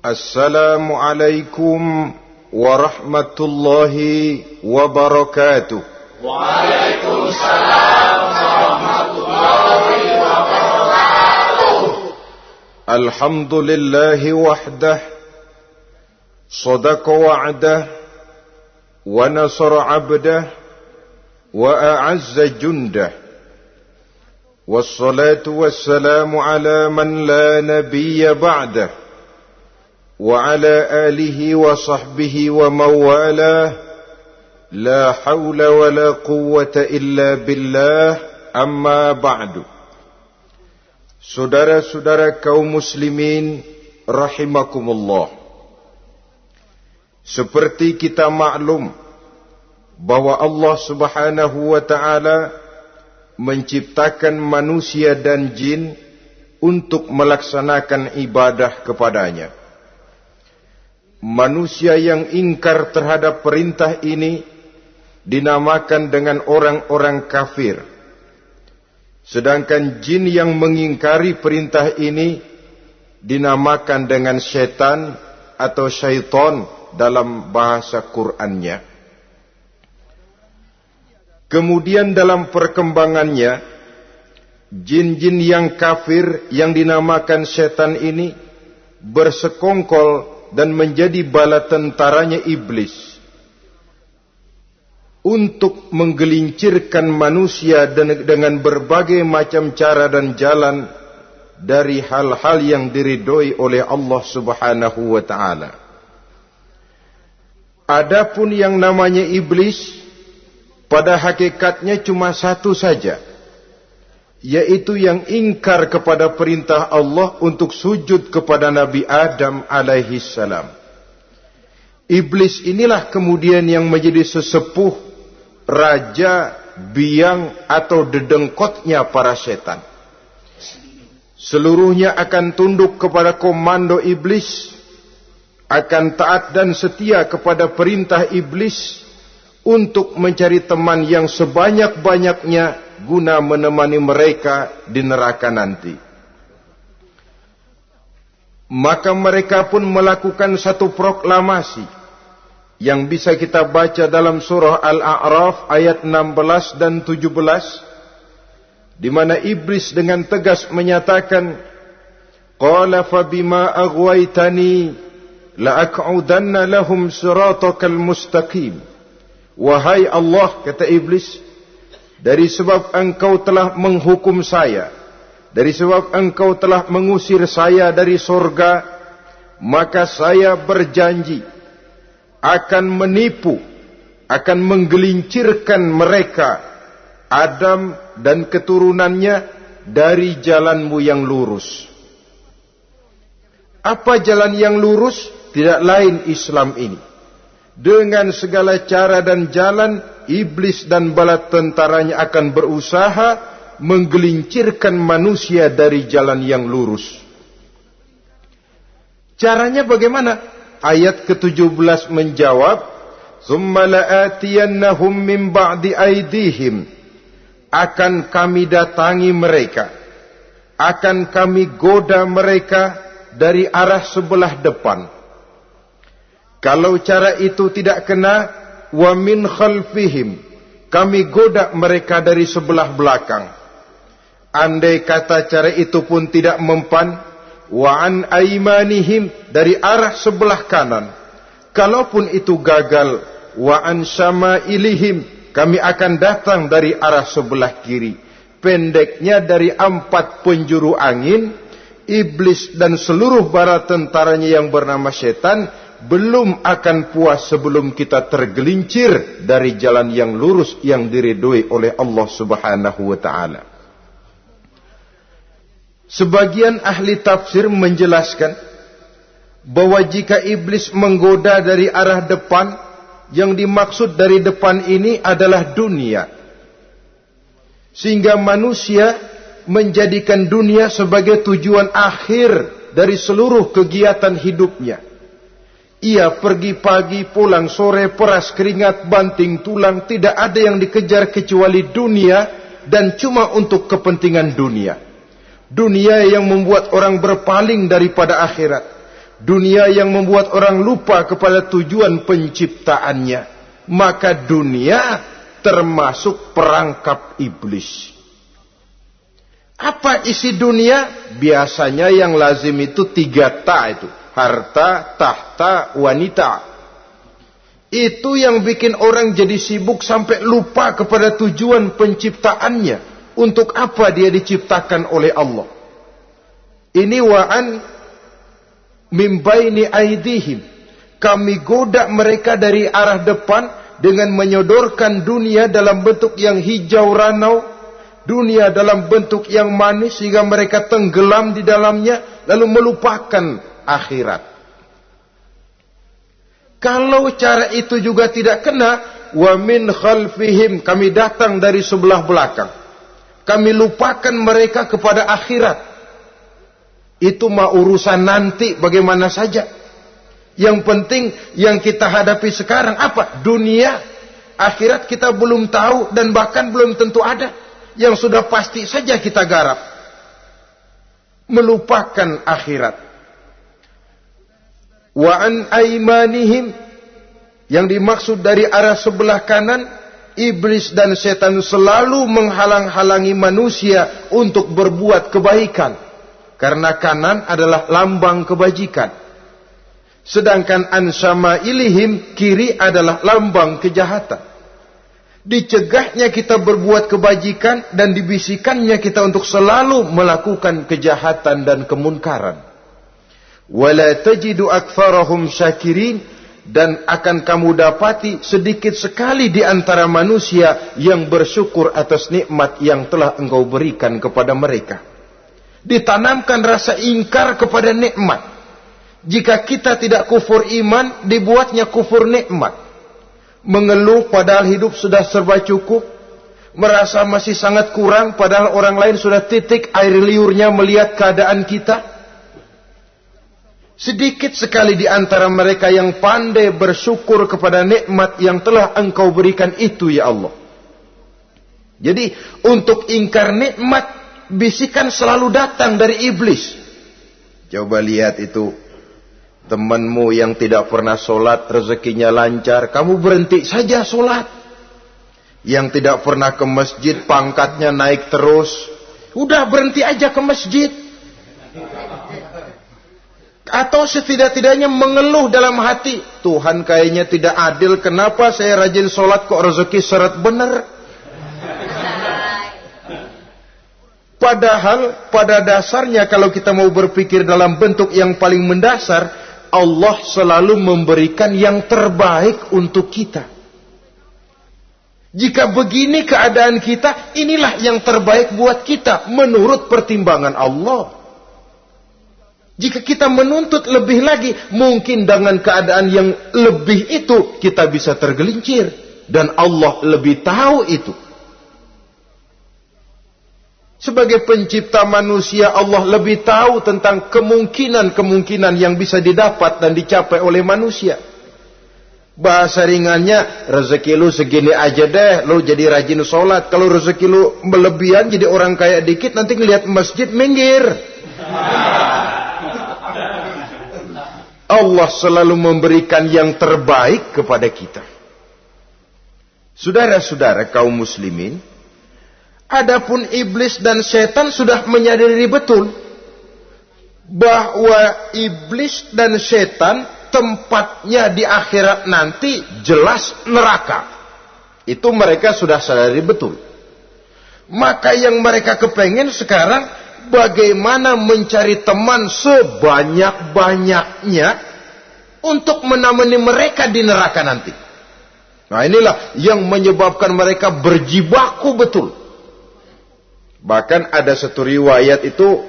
Assalamualaikum warahmatullahi wabarakatuh. Waalaikumsalam warahmatullahi wabarakatuh. Alhamdulillahi wahdah, sadaqa wa'dah, wa nasara 'abdah, wa a'azza jundah. Wassalatu wassalamu ala man la nabiyya ba'dah. وعلى آله وصحبه ومواله لا حول ولا قوة إلا بالله أما بعد. Saudara-saudara kaum muslimin rahimakumullah, seperti kita maklum bahwa Allah subhanahu wa ta'ala menciptakan manusia dan jin untuk melaksanakan ibadah kepadanya. Manusia yang ingkar terhadap perintah ini dinamakan dengan orang-orang kafir. Sedangkan jin yang mengingkari perintah ini dinamakan dengan syaitan atau syaitan dalam bahasa Qur'annya. Kemudian dalam perkembangannya, jin-jin yang kafir yang dinamakan syaitan ini bersekongkol dan menjadi bala tentaranya iblis untuk menggelincirkan manusia dengan berbagai macam cara dan jalan dari hal-hal yang diridhoi oleh Allah subhanahu wa ta'ala. Adapun yang namanya iblis, pada hakikatnya cuma satu saja, yaitu yang ingkar kepada perintah Allah untuk sujud kepada Nabi Adam alaihi salam. Iblis inilah kemudian yang menjadi sesepuh, raja, biang atau dedengkotnya para setan. Seluruhnya akan tunduk kepada komando iblis, akan taat dan setia kepada perintah iblis untuk mencari teman yang sebanyak-banyaknya guna menemani mereka di neraka nanti. Maka mereka pun melakukan satu proklamasi yang bisa kita baca dalam surah Al-A'raf ayat 16 dan 17, di mana iblis dengan tegas menyatakan, qala fabima aghwaytani la'aq'udanna lahum siratakal mustaqim. Wahai Allah, kata iblis, dari sebab engkau telah menghukum saya, dari sebab engkau telah mengusir saya dari sorga, maka saya berjanji akan menipu, akan menggelincirkan mereka, Adam dan keturunannya, dari jalanmu yang lurus. Apa jalan yang lurus? Tidak lain Islam ini. Dengan segala cara dan jalan, iblis dan bala tentaranya akan berusaha menggelincirkan manusia dari jalan yang lurus. Caranya bagaimana? Ayat ke-17 menjawab, "Tsumma la'atiyannahum min ba'di aydihim." Akan kami datangi mereka, akan kami goda mereka dari arah sebelah depan. Kalau cara itu tidak kena, wa min khalfihim, kami goda mereka dari sebelah belakang. Andai kata cara itu pun tidak mempan, wa an aymanihim, dari arah sebelah kanan. Kalaupun itu gagal, wa an syama'ilihim, kami akan datang dari arah sebelah kiri. Pendeknya dari 4 penjuru angin, iblis dan seluruh bala tentaranya yang bernama setan belum akan puas sebelum kita tergelincir dari jalan yang lurus yang diridhoi oleh Allah subhanahu wa ta'ala. Sebagian ahli tafsir menjelaskan bahwa jika iblis menggoda dari arah depan, yang dimaksud dari depan ini adalah dunia. Sehingga manusia menjadikan dunia sebagai tujuan akhir dari seluruh kegiatan hidupnya. Ia pergi pagi, pulang sore, peras keringat, banting tulang, tidak ada yang dikejar kecuali dunia, dan cuma untuk kepentingan dunia. Dunia yang membuat orang berpaling daripada akhirat. dunia yang membuat orang lupa kepada tujuan penciptaannya, maka dunia termasuk perangkap iblis. Apa isi dunia? Biasanya yang lazim itu 3 ta itu. Harta, tahta, wanita. Itu yang bikin orang jadi sibuk sampai lupa kepada tujuan penciptaannya. Untuk apa dia diciptakan oleh Allah. Ini wa'an mimbaini aidihim. Kami goda mereka dari arah depan dengan menyodorkan dunia dalam bentuk yang hijau ranau. Dunia dalam bentuk yang manis sehingga mereka tenggelam di dalamnya. Lalu melupakan akhirat. Kalau cara itu juga tidak kena, wa min khalfihim, kami datang dari sebelah belakang. Kami lupakan mereka kepada akhirat. Itu mah urusan nanti bagaimana saja. Yang penting yang kita hadapi sekarang apa? Dunia. Akhirat kita belum tahu dan bahkan belum tentu ada. Yang sudah pasti saja kita garap. Melupakan akhirat. Wa an aimanihim, yang dimaksud dari arah sebelah kanan, iblis dan setan selalu menghalang-halangi manusia untuk berbuat kebaikan. Karena kanan adalah lambang kebajikan. Sedangkan an syama'ilihim, kiri adalah lambang kejahatan. Dicegahnya kita berbuat kebajikan dan dibisikannya kita untuk selalu melakukan kejahatan dan kemunkaran. Wala tajidu aktsarahum syakirin, dan akan kamu dapati sedikit sekali di antara manusia yang bersyukur atas nikmat yang telah engkau berikan kepada mereka. Ditanamkan rasa ingkar kepada nikmat. Jika kita tidak kufur iman, dibuatnya kufur nikmat. Mengeluh padahal hidup sudah serba cukup, merasa masih sangat kurang padahal orang lain sudah titik air liurnya melihat keadaan kita. Sedikit sekali di antara mereka yang pandai bersyukur kepada nikmat yang telah engkau berikan itu, ya Allah. Jadi untuk ingkar nikmat, bisikan selalu datang dari iblis. Coba lihat itu, temanmu yang tidak pernah sholat, rezekinya lancar, kamu berhenti saja sholat. Yang tidak pernah ke masjid, pangkatnya naik terus, udah berhenti aja ke masjid. Atau setidak-tidaknya mengeluh dalam hati, Tuhan kayaknya tidak adil, kenapa saya rajin sholat kok rezeki seret bener. Padahal pada dasarnya kalau kita mau berpikir dalam bentuk yang paling mendasar, Allah selalu memberikan yang terbaik untuk kita. Jika begini keadaan kita, inilah yang terbaik buat kita menurut pertimbangan Allah. Jika kita menuntut lebih lagi, mungkin dengan keadaan yang lebih itu kita bisa tergelincir. Dan Allah lebih tahu itu. Sebagai pencipta manusia, Allah lebih tahu tentang kemungkinan-kemungkinan yang bisa didapat dan dicapai oleh manusia. Bahasa ringannya, rezeki lu segini aja deh, lu jadi rajin sholat. Kalau rezeki lu melebihan jadi orang kaya dikit, nanti ngelihat masjid minggir. Allah selalu memberikan yang terbaik kepada kita. Saudara-saudara kaum muslimin, adapun iblis dan setan sudah menyadari betul bahwa iblis dan setan tempatnya di akhirat nanti jelas neraka. Itu mereka sudah sadari betul. Maka yang mereka kepengen sekarang, bagaimana mencari teman sebanyak-banyaknya untuk menemani mereka di neraka nanti. Nah inilah yang menyebabkan mereka berjibaku betul. Bahkan ada satu riwayat itu,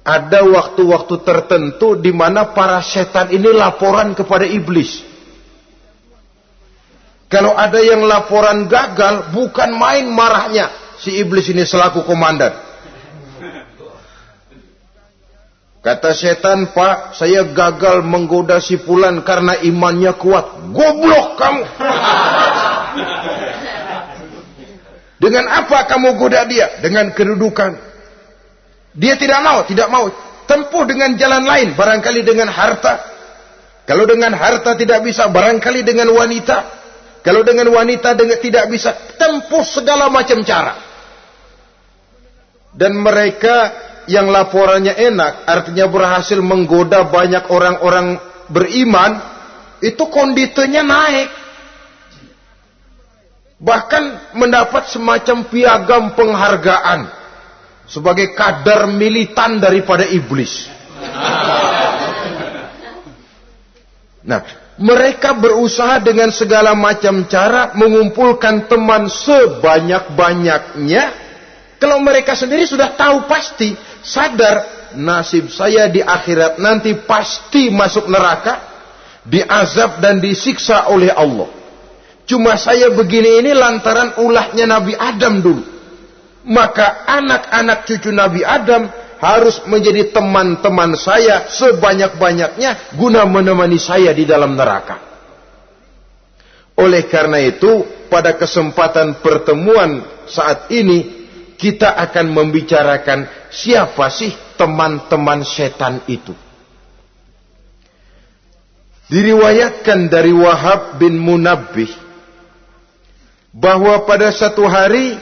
ada waktu-waktu tertentu di mana para setan ini laporan kepada iblis. Kalau ada yang laporan gagal, bukan main marahnya si iblis ini selaku komandan. Kata setan, Pak, saya gagal menggoda si fulan karena imannya kuat. Goblok kamu. Dengan apa kamu goda dia? Dengan kedudukan. Dia tidak mau. tempuh dengan jalan lain, barangkali dengan harta. Kalau dengan harta tidak bisa, barangkali dengan wanita. Kalau dengan wanita tidak bisa, tempuh segala macam cara. Dan mereka yang laporannya enak, artinya berhasil menggoda banyak orang-orang beriman, itu konditenya naik. Bahkan mendapat semacam piagam penghargaan sebagai kadar militan daripada iblis. Nah, mereka berusaha dengan segala macam cara mengumpulkan teman sebanyak-banyaknya. Kalau mereka sendiri sudah tahu pasti, sadar nasib saya di akhirat nanti pasti masuk neraka, diazab dan disiksa oleh Allah. Cuma saya begini ini lantaran ulahnya Nabi Adam dulu. Maka anak-anak cucu Nabi Adam harus menjadi teman-teman saya sebanyak-banyaknya guna menemani saya di dalam neraka. Oleh karena itu, pada kesempatan pertemuan saat ini, kita akan membicarakan siapa sih teman-teman setan itu. Diriwayatkan dari Wahab bin Munabbih bahwa pada satu hari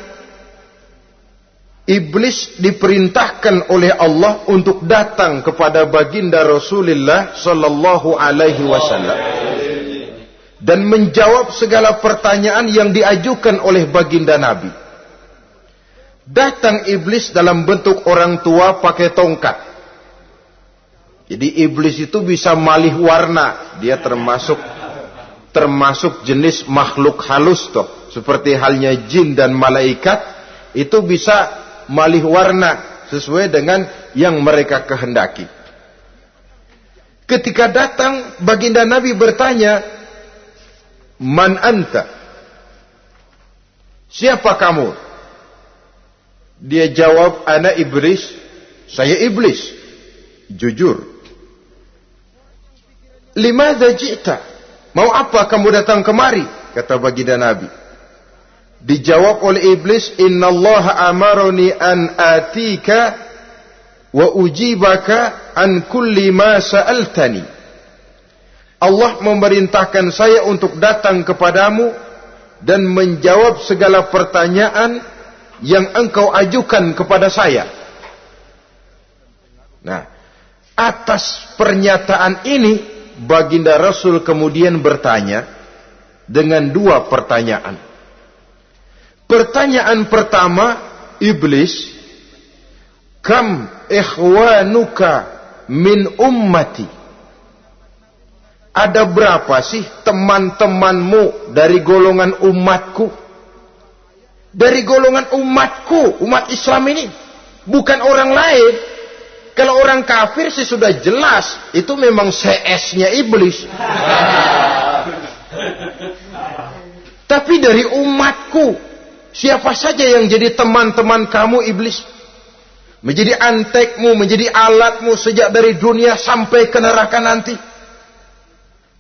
iblis diperintahkan oleh Allah untuk datang kepada baginda Rasulullah sallallahu alaihi wasallam dan menjawab segala pertanyaan yang diajukan oleh baginda Nabi. Datang iblis dalam bentuk orang tua pakai tongkat. Jadi iblis itu bisa malih warna, dia termasuk jenis makhluk halus toh. Seperti halnya jin dan malaikat, itu bisa malih warna sesuai dengan yang mereka kehendaki. Ketika datang, baginda Nabi bertanya, "Man anta?" Siapa kamu? Dia jawab, "Ana iblis." Saya iblis. Jujur. "Limadza ji'ta?" Mau apa kamu datang kemari? Kata baginda Nabi. Dijawab oleh iblis, "Innallaha amaroni an atika wa ujibaka an kulli ma sa'altani." Allah memerintahkan saya untuk datang kepadamu dan menjawab segala pertanyaan yang engkau ajukan kepada saya. Nah, atas pernyataan ini baginda Rasul kemudian bertanya dengan dua pertanyaan. Pertanyaan pertama, iblis, "Kam ikhwanuka min ummati?" Ada berapa sih teman-temanmu dari golongan umatku? Dari golongan umatku, umat Islam ini, bukan orang lain. Kalau orang kafir sih sudah jelas, itu memang CS-nya iblis. Tapi dari umatku, siapa saja yang jadi teman-teman kamu iblis? Menjadi antekmu, menjadi alatmu sejak dari dunia sampai ke neraka nanti.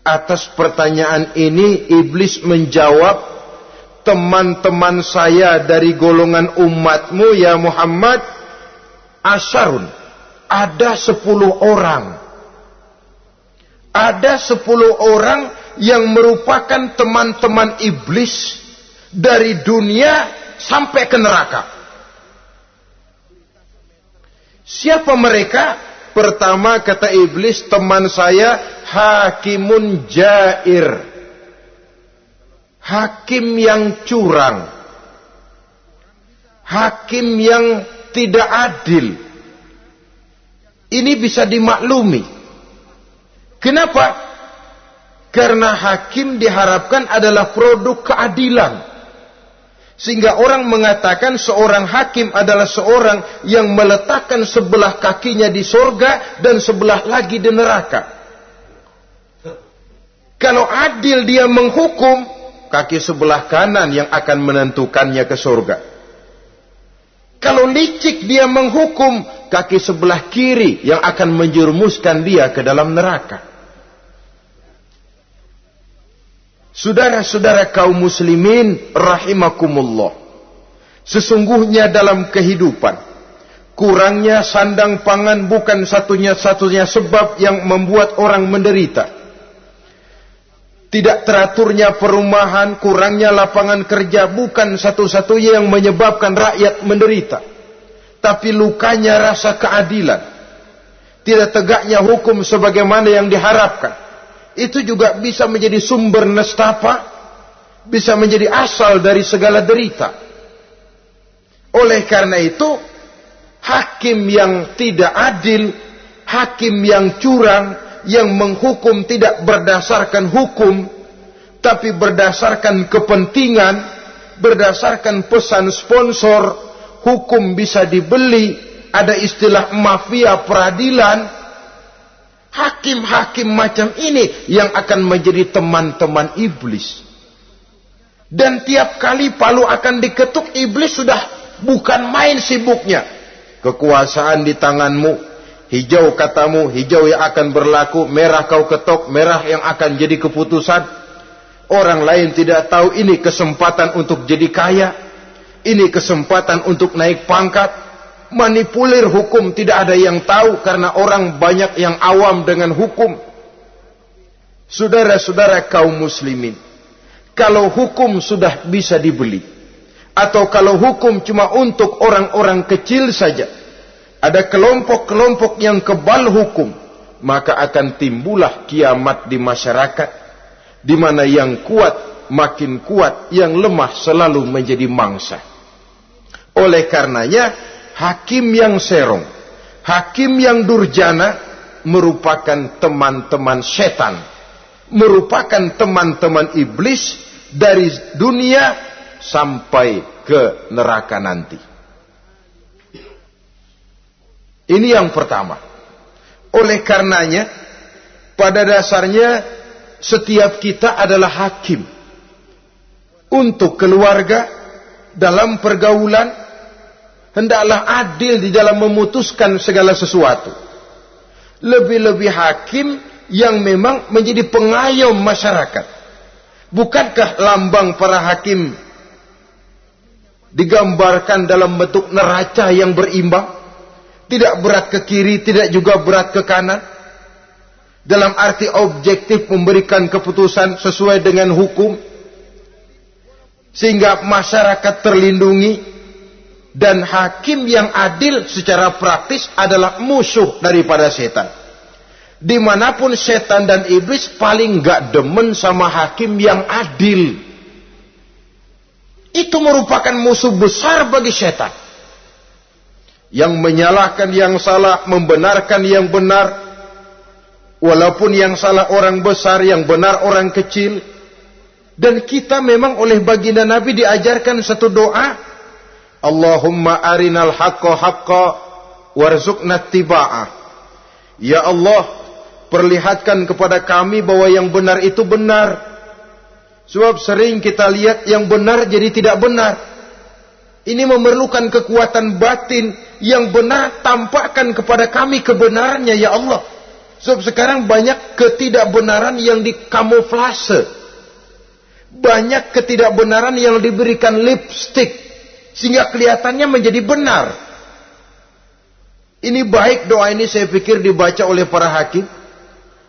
Atas pertanyaan ini iblis menjawab, "Teman-teman saya dari golongan umatmu ya Muhammad, asyarun, ada 10 orang. Ada 10 orang yang merupakan teman-teman iblis dari dunia sampai ke neraka." Siapa mereka? Pertama kata iblis, "Teman saya hakimun jair." Hakim yang curang. Hakim yang tidak adil. Ini bisa dimaklumi. Kenapa? Karena hakim diharapkan adalah produk keadilan. Sehingga orang mengatakan seorang hakim adalah seorang yang meletakkan sebelah kakinya di sorga dan sebelah lagi di neraka. Kalau adil dia menghukum, kaki sebelah kanan yang akan menentukannya ke sorga. Kalau licik dia menghukum, kaki sebelah kiri yang akan menjerumuskan dia ke dalam neraka. Saudara-saudara kaum muslimin rahimakumullah. Sesungguhnya dalam kehidupan, Kurangnya sandang pangan bukan satunya sebab yang membuat orang menderita. Tidak teraturnya perumahan, kurangnya lapangan kerja bukan satu-satunya yang menyebabkan rakyat menderita. Tapi lukanya rasa keadilan, tidak tegaknya hukum sebagaimana yang diharapkan, itu juga bisa menjadi sumber nestapa, bisa menjadi asal dari segala derita. Oleh karena itu, hakim yang tidak adil, hakim yang curang, yang menghukum tidak berdasarkan hukum, tapi berdasarkan kepentingan, berdasarkan pesan sponsor, hukum bisa dibeli, ada istilah mafia peradilan. Hakim-hakim macam ini yang akan menjadi teman-teman iblis. Dan tiap kali palu akan diketuk, iblis sudah bukan main sibuknya. Kekuasaan di tanganmu, hijau katamu, hijau yang akan berlaku, merah kau ketok, merah yang akan jadi keputusan. Orang lain tidak tahu ini kesempatan untuk jadi kaya, ini kesempatan untuk naik pangkat. Manipulir hukum tidak ada yang tahu karena orang banyak yang awam dengan hukum. Saudara-saudara kaum muslimin, kalau hukum sudah bisa dibeli, atau kalau hukum cuma untuk orang-orang kecil saja, ada kelompok-kelompok yang kebal hukum, maka akan timbullah kiamat di masyarakat, di mana yang kuat makin kuat, yang lemah selalu menjadi mangsa. Oleh karenanya, hakim yang serong, hakim yang durjana merupakan teman-teman setan, merupakan teman-teman iblis dari dunia sampai ke neraka nanti. Ini yang pertama. Oleh karenanya, pada dasarnya setiap kita adalah hakim untuk keluarga, dalam pergaulan. Hendaklah adil di dalam memutuskan segala sesuatu. Lebih-lebih hakim yang memang menjadi pengayom masyarakat. Bukankah lambang para hakim digambarkan dalam bentuk neraca yang berimbang? Tidak berat ke kiri, tidak juga berat ke kanan. Dalam arti objektif memberikan keputusan sesuai dengan hukum, sehingga masyarakat terlindungi. Dan hakim yang adil secara praktis adalah musuh daripada setan. Dimanapun setan dan iblis paling gak demen sama hakim yang adil. Itu merupakan musuh besar bagi setan. Yang menyalahkan yang salah, membenarkan yang benar. Walaupun yang salah orang besar, yang benar orang kecil. Dan kita memang oleh baginda Nabi diajarkan satu doa. Allahumma arinal haqqa haqqa warzuqna ittiba'ah. Ya Allah, perlihatkan kepada kami bahwa yang benar itu benar. Sebab sering kita lihat yang benar jadi tidak benar. Ini memerlukan kekuatan batin. Yang benar tampakkan kepada kami kebenarannya ya Allah. Sebab sekarang banyak ketidakbenaran yang dikamuflase. Banyak ketidakbenaran yang diberikan lipstick, sehingga kelihatannya menjadi benar. Ini baik doa ini saya pikir dibaca oleh para hakim.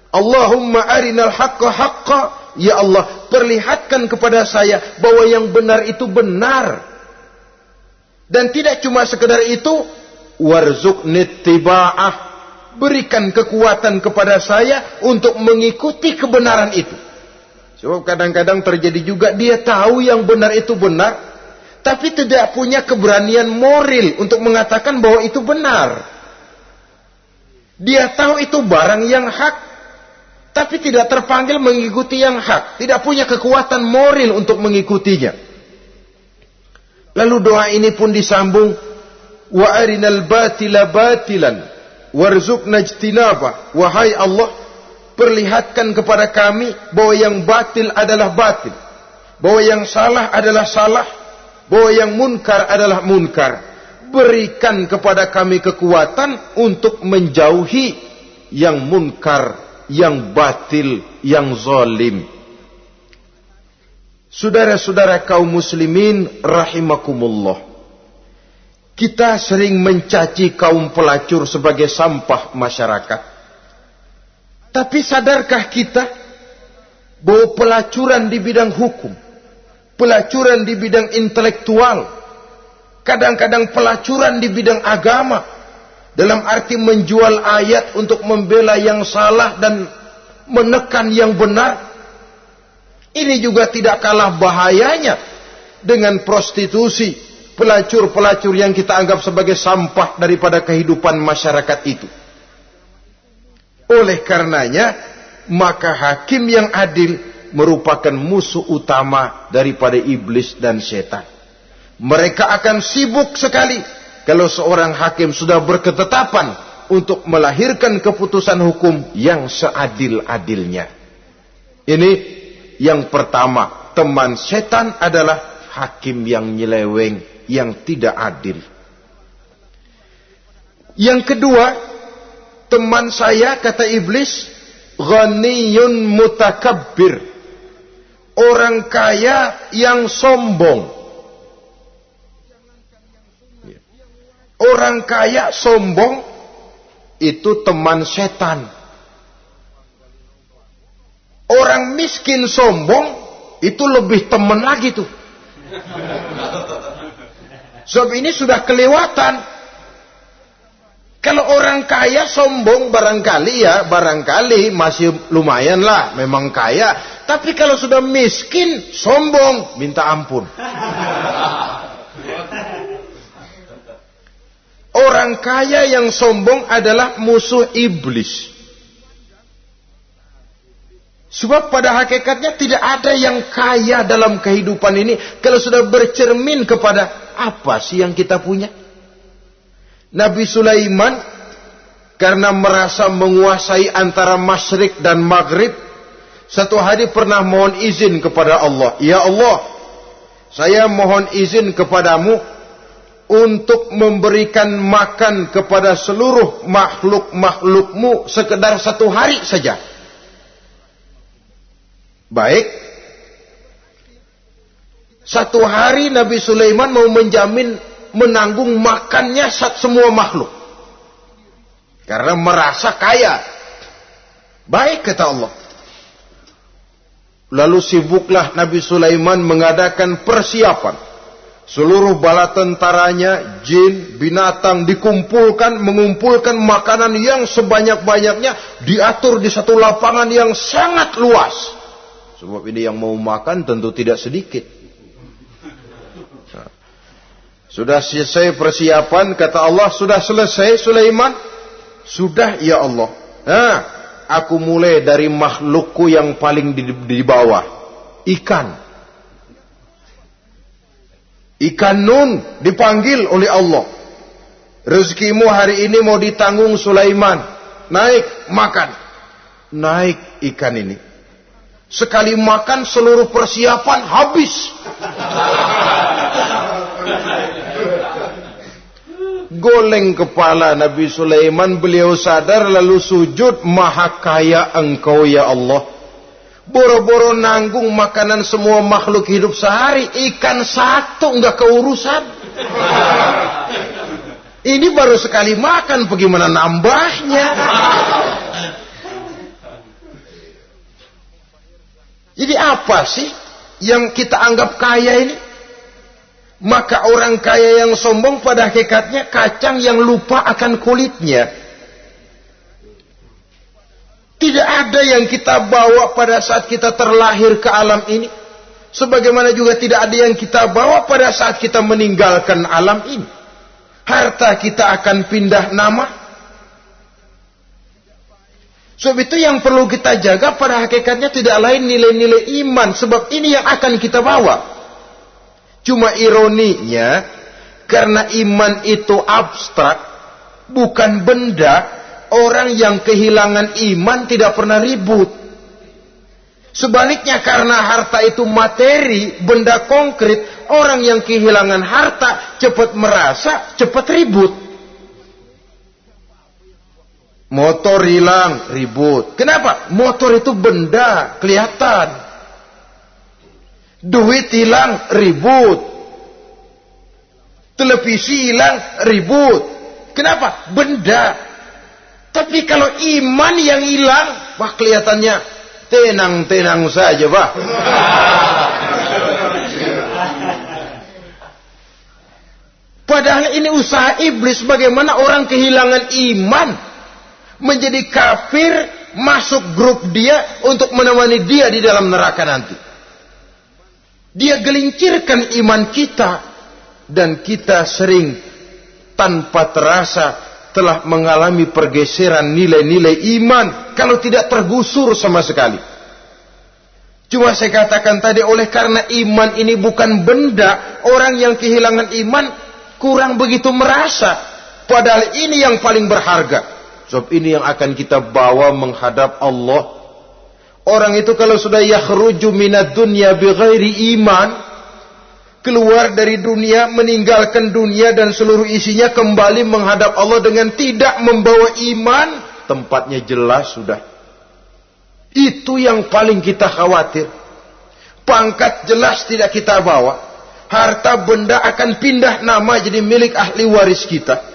Allahumma arinal haqqa haqqa. Ya Allah, perlihatkan kepada saya bahwa yang benar itu benar. Dan tidak cuma sekedar itu, warzuqni ittiba'ah. Berikan kekuatan kepada saya untuk mengikuti kebenaran itu. Sebab kadang-kadang terjadi juga dia tahu yang benar itu benar, tapi tidak punya keberanian moral untuk mengatakan bahwa itu benar. Dia tahu itu barang yang hak, tapi tidak terpanggil mengikuti yang hak. Tidak punya kekuatan moral untuk mengikutinya. Lalu doa ini pun disambung. Wa arinal batila batilan warzuqna ijtinabah. Wahai Allah, perlihatkan kepada kami bahwa yang batil adalah batil, bahwa yang salah adalah salah, bahwa yang munkar adalah munkar. Berikan kepada kami kekuatan untuk menjauhi yang munkar, yang batil, yang zalim. Saudara-saudara kaum muslimin rahimakumullah, Kita sering mencaci kaum pelacur sebagai sampah masyarakat. Tapi sadarkah kita bahwa pelacuran di bidang hukum, pelacuran di bidang intelektual, kadang-kadang pelacuran di bidang agama, dalam arti menjual ayat untuk membela yang salah dan menekan yang benar, ini juga tidak kalah bahayanya dengan prostitusi, pelacur-pelacur yang kita anggap sebagai sampah daripada kehidupan masyarakat itu. Oleh karenanya, maka hakim yang adil merupakan musuh utama daripada iblis dan setan. Mereka akan sibuk sekali kalau seorang hakim sudah berketetapan untuk melahirkan keputusan hukum yang seadil-adilnya. Ini yang pertama, teman setan adalah hakim yang nyeleweng, yang tidak adil. Yang kedua, teman saya, kata iblis, ghaniyun mutakabbir, orang kaya yang sombong. Orang kaya sombong itu teman setan. Orang miskin sombong itu lebih teman lagi tuh. Sebab ini sudah kelewatan. Kalau orang kaya sombong barangkali masih lumayan lah, memang kaya. Tapi kalau sudah miskin sombong, minta ampun. Orang kaya yang sombong adalah musuh iblis. Sebab pada hakikatnya tidak ada yang kaya dalam kehidupan ini kalau sudah bercermin kepada apa sih yang kita punya. Nabi Sulaiman karena merasa menguasai antara masyrik dan maghrib, satu hari pernah mohon izin kepada Allah. Ya Allah, saya mohon izin kepadamu untuk memberikan makan kepada seluruh makhluk-makhlukmu sekedar satu hari saja. Baik. Satu hari Nabi Sulaiman mau menjamin menanggung makannya semua makhluk. Karena merasa kaya. Baik, kata Allah. Lalu sibuklah Nabi Sulaiman mengadakan persiapan. Seluruh bala tentaranya, jin, binatang dikumpulkan, mengumpulkan makanan yang sebanyak-banyaknya, diatur di satu lapangan yang sangat luas. Sebab ini yang mau makan tentu tidak sedikit. Nah, sudah selesai persiapan, kata Allah, sudah selesai Sulaiman? Sudah, ya Allah. Nah, aku mulai dari makhlukku yang paling di bawah, ikan. Ikan Nun dipanggil oleh Allah. Rezekimu hari ini mau ditanggung Sulaiman. Naik, makan. Naik ikan ini. Sekali makan seluruh persiapan habis. Goleng kepala Nabi Sulaiman, beliau sadar lalu sujud, maha kaya engkau ya Allah. Boro-boro nanggung makanan semua makhluk hidup sehari, ikan satu enggak keurusan. Ini baru sekali makan, bagaimana nambahnya? Jadi apa sih yang kita anggap kaya ini? Maka orang kaya yang sombong pada hakikatnya kacang yang lupa akan kulitnya. Tidak ada yang kita bawa pada saat kita terlahir ke alam ini. Sebagaimana juga tidak ada yang kita bawa pada saat kita meninggalkan alam ini. Harta kita akan pindah nama. Sebab itu yang perlu kita jaga pada hakikatnya tidak lain nilai-nilai iman. Sebab ini yang akan kita bawa. Cuma ironinya, karena iman itu abstrak, bukan benda, orang yang kehilangan iman tidak pernah ribut. Sebaliknya karena harta itu materi, benda konkret, orang yang kehilangan harta cepat merasa, cepat ribut. Motor hilang, ribut. Kenapa? Motor itu benda, kelihatan. Duit hilang, ribut. Televisi hilang, ribut. Kenapa? Benda. Tapi kalau iman yang hilang, wah kelihatannya tenang-tenang saja, Pak. Padahal ini usaha iblis bagaimana orang kehilangan iman, menjadi kafir, masuk grup dia untuk menemani dia di dalam neraka nanti. Dia gelincirkan iman kita, dan kita sering tanpa terasa telah mengalami pergeseran nilai-nilai iman kalau tidak tergusur sama sekali. Cuma saya katakan tadi, oleh karena iman ini bukan benda, orang yang kehilangan iman kurang begitu merasa. Padahal ini yang paling berharga. Sebab ini yang akan kita bawa menghadap Allah. Orang itu kalau sudah yakhruju minad dunya bighairi iman, keluar dari dunia, meninggalkan dunia dan seluruh isinya, kembali menghadap Allah dengan tidak membawa iman, tempatnya jelas sudah. Itu yang paling kita khawatir. Pangkat jelas tidak kita bawa. Harta benda akan pindah nama jadi milik ahli waris kita.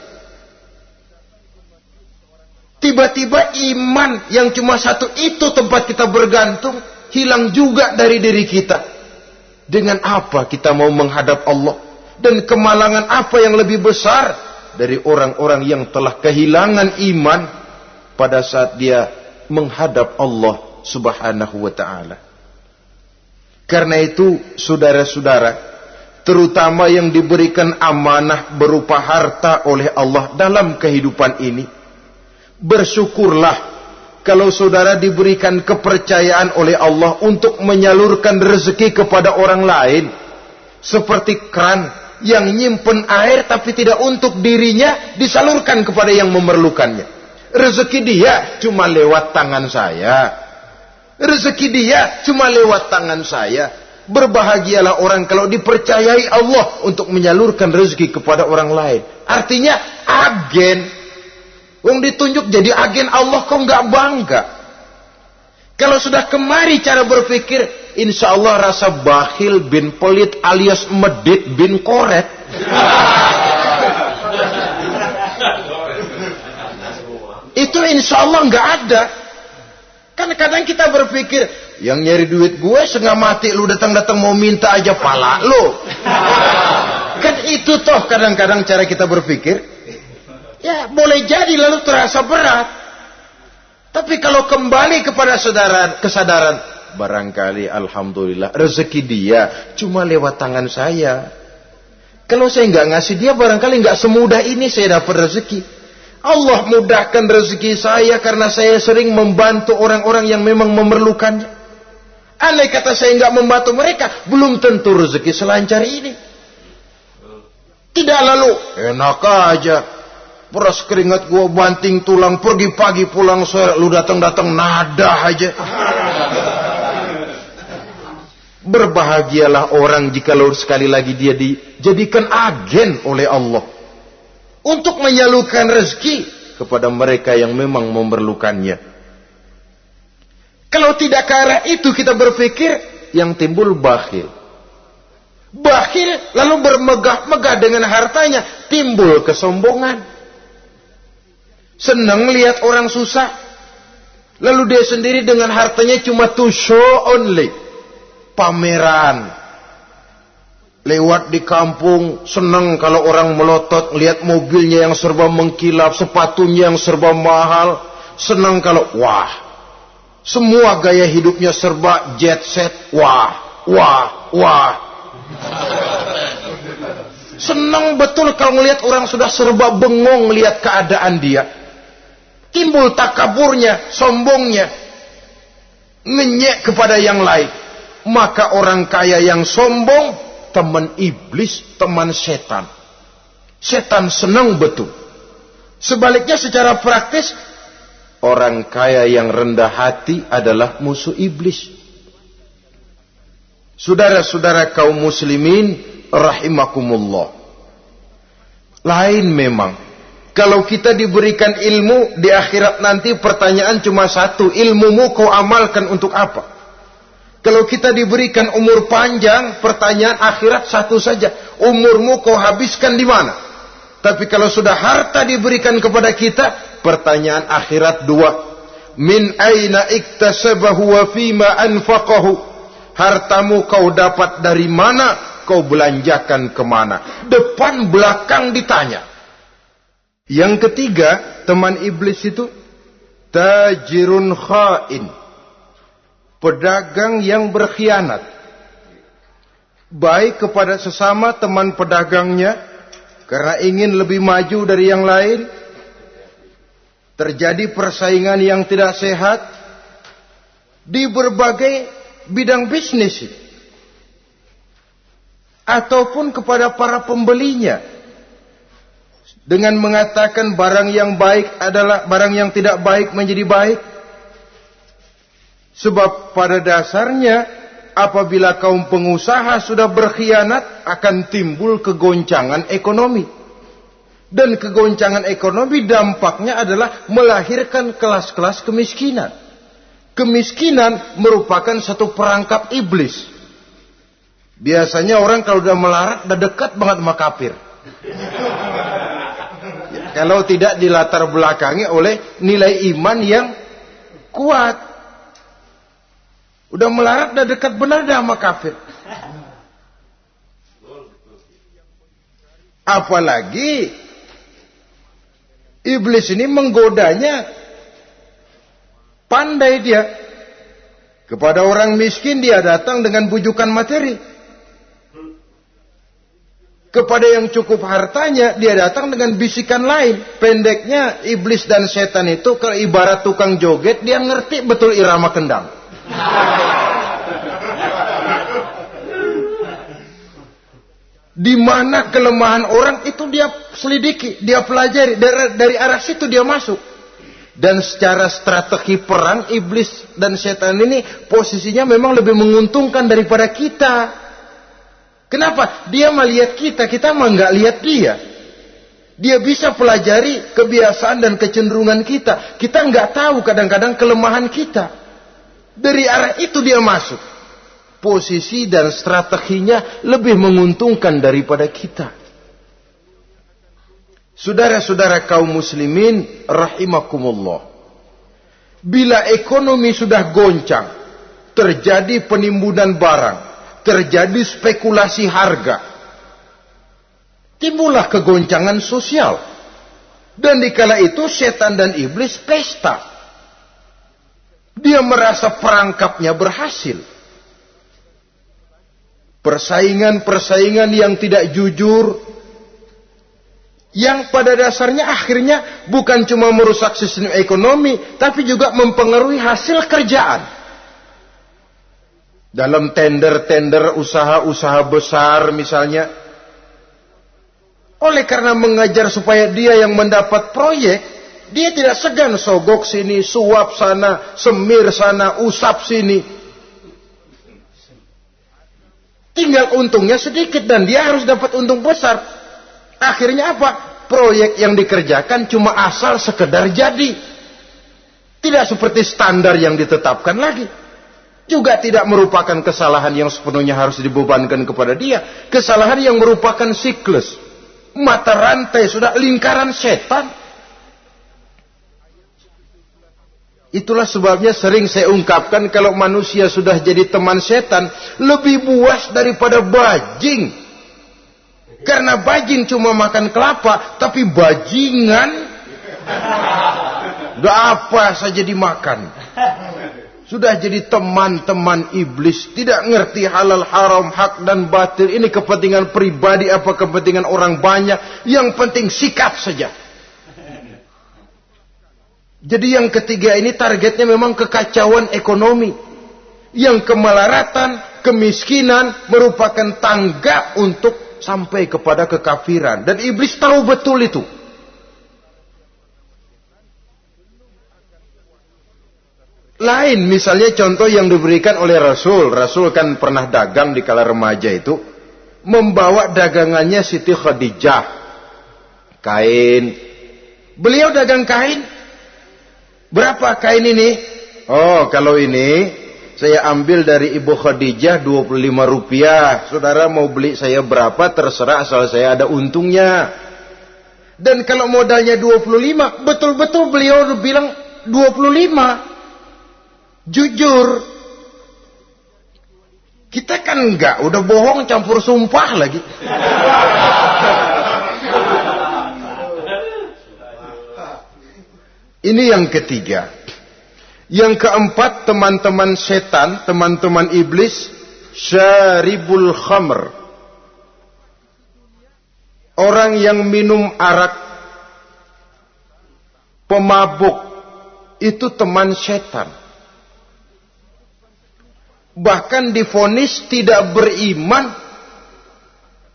Tiba-tiba iman yang cuma satu itu tempat kita bergantung, hilang juga dari diri kita. Dengan apa kita mau menghadap Allah? Dan kemalangan apa yang lebih besar dari orang-orang yang telah kehilangan iman pada saat dia menghadap Allah Subhanahu wa ta'ala. Karena itu saudara-saudara, terutama yang diberikan amanah berupa harta oleh Allah dalam kehidupan ini, bersyukurlah kalau saudara diberikan kepercayaan oleh Allah untuk menyalurkan rezeki kepada orang lain. Seperti keran yang nyimpen air tapi tidak untuk dirinya, disalurkan kepada yang memerlukannya. Rezeki dia cuma lewat tangan saya. Rezeki dia cuma lewat tangan saya. Berbahagialah orang kalau dipercayai Allah untuk menyalurkan rezeki kepada orang lain. Artinya agen. Wong ditunjuk jadi agen Allah, kok nggak bangga? Kalau sudah kemari cara berpikir, insya Allah rasa bakhil bin pelit alias medit bin koret. Itu insya Allah nggak ada. Kan kadang kita berpikir, yang nyari duit gue setengah mati, lu datang-datang mau minta aja pala lu. Kan itu toh kadang-kadang cara kita berpikir. Ya boleh jadi lalu terasa berat. Tapi kalau kembali kepada kesadaran, barangkali alhamdulillah rezeki dia cuma lewat tangan saya. Kalau saya nggak ngasih dia, barangkali nggak semudah ini saya dapat rezeki. Allah mudahkan rezeki saya karena saya sering membantu orang-orang yang memang memerlukannya. Andai kata saya nggak membantu mereka, belum tentu rezeki selancar ini. Tidak lalu enak aja, peras keringat gua banting tulang, pergi pagi pulang sore, lu datang-datang nada aja. Berbahagialah orang jikalau sekali lagi dia dijadikan agen oleh Allah untuk menyalurkan rezeki kepada mereka yang memang memerlukannya. Kalau tidak ke arah itu kita berpikir, yang timbul bakhil. Bakhil lalu bermegah-megah dengan hartanya, timbul kesombongan. Senang lihat orang susah, lalu dia sendiri dengan hartanya cuma to show only. Pameran. Lewat di kampung, senang kalau orang melotot, lihat mobilnya yang serba mengkilap, sepatunya yang serba mahal. Senang kalau, wah, semua gaya hidupnya serba jet set, wah, wah, wah. Senang betul kalau melihat orang sudah serba bengong lihat keadaan dia. Timbul takaburnya, sombongnya, ngenyek kepada yang lain. Maka orang kaya yang sombong, teman iblis, teman setan. Setan senang betul. Sebaliknya secara praktis, orang kaya yang rendah hati adalah musuh iblis. Saudara-saudara kaum muslimin rahimakumullah. Lain memang. Kalau kita diberikan ilmu di akhirat nanti, pertanyaan cuma satu, ilmumu kau amalkan untuk apa? Kalau kita diberikan umur panjang, pertanyaan akhirat satu saja. Umurmu kau habiskan di mana? Tapi kalau sudah harta diberikan kepada kita, pertanyaan akhirat dua. Min aina iktasabahu wa fima anfaqahu. Hartamu kau dapat dari mana, kau belanjakan kemana? Depan belakang ditanya. Yang ketiga, teman iblis itu tajirun khain. Pedagang yang berkhianat. Baik kepada sesama teman pedagangnya, karena ingin lebih maju dari yang lain. Terjadi persaingan yang tidak sehat di berbagai bidang bisnis. Ataupun kepada para pembelinya. Dengan mengatakan barang yang baik adalah barang yang tidak baik menjadi baik. Sebab pada dasarnya apabila kaum pengusaha sudah berkhianat akan timbul kegoncangan ekonomi. Dan kegoncangan ekonomi dampaknya adalah melahirkan kelas-kelas kemiskinan. Kemiskinan merupakan satu perangkap iblis. Biasanya orang kalau udah melarat udah dekat banget sama kafir. Kalau tidak dilatar belakangi oleh nilai iman yang kuat. Udah melarat, udah dekat benar dah sama kafir. Apalagi iblis ini menggodanya. Pandai dia. Kepada orang miskin dia datang dengan bujukan materi. Kepada yang cukup hartanya dia datang dengan bisikan lain. Pendeknya iblis dan setan itu kalau ibarat tukang joget, dia ngerti betul irama kendang. Di mana kelemahan orang itu dia selidiki, dia pelajari, dari arah situ dia masuk. Dan secara strategi perang, iblis dan setan ini posisinya memang lebih menguntungkan daripada kita. Kenapa? Dia melihat kita, kita mah nggak lihat dia. Dia bisa pelajari kebiasaan dan kecenderungan kita. Kita nggak tahu kadang-kadang kelemahan kita. Dari arah itu dia masuk. Posisi dan strateginya lebih menguntungkan daripada kita. Saudara-saudara kaum muslimin rahimakumullah. Bila ekonomi sudah goncang, terjadi penimbunan barang, terjadi spekulasi harga, timbullah kegoncangan sosial. Dan dikala itu setan dan iblis pesta. Dia merasa perangkapnya berhasil. Persaingan-persaingan yang tidak jujur, yang pada dasarnya akhirnya bukan cuma merusak sistem ekonomi, tapi juga mempengaruhi hasil kerjaan. Dalam tender-tender usaha-usaha besar misalnya, oleh karena mengajar supaya dia yang mendapat proyek, dia tidak segan sogok sini, suap sana, semir sana, usap sini. Tinggal untungnya sedikit dan dia harus dapat untung besar. Akhirnya apa? Proyek yang dikerjakan cuma asal sekedar jadi. Tidak seperti standar yang ditetapkan lagi. Juga tidak merupakan kesalahan yang sepenuhnya harus dibebankan kepada dia. Kesalahan yang merupakan siklus. Mata rantai sudah lingkaran setan. Itulah sebabnya sering saya ungkapkan kalau manusia sudah jadi teman setan, lebih buas daripada bajing. Karena bajing cuma makan kelapa, tapi bajingan udah apa saja dimakan. Sudah jadi teman-teman iblis, tidak ngerti halal haram, hak dan batil. Ini kepentingan pribadi apa kepentingan orang banyak, yang penting sikat saja. Jadi yang ketiga ini targetnya memang kekacauan ekonomi. Yang kemelaratan, kemiskinan merupakan tangga untuk sampai kepada kekafiran. Dan iblis tahu betul itu. Lain misalnya contoh yang diberikan oleh Rasul. Rasul kan pernah dagang di kala remaja itu. Membawa dagangannya Siti Khadijah. Kain. Beliau dagang kain. Berapa kain ini? Oh, kalau ini saya ambil dari Ibu Khadijah 25 rupiah. Saudara mau beli saya berapa terserah asal saya ada untungnya. Dan kalau modalnya 25, betul-betul beliau bilang 25. Jujur. Kita kan enggak, udah bohong campur sumpah lagi. Ini yang ketiga. Yang keempat, teman-teman setan, teman-teman iblis, syaribul khamr. Orang yang minum arak, pemabuk, itu teman setan. Bahkan divonis tidak beriman.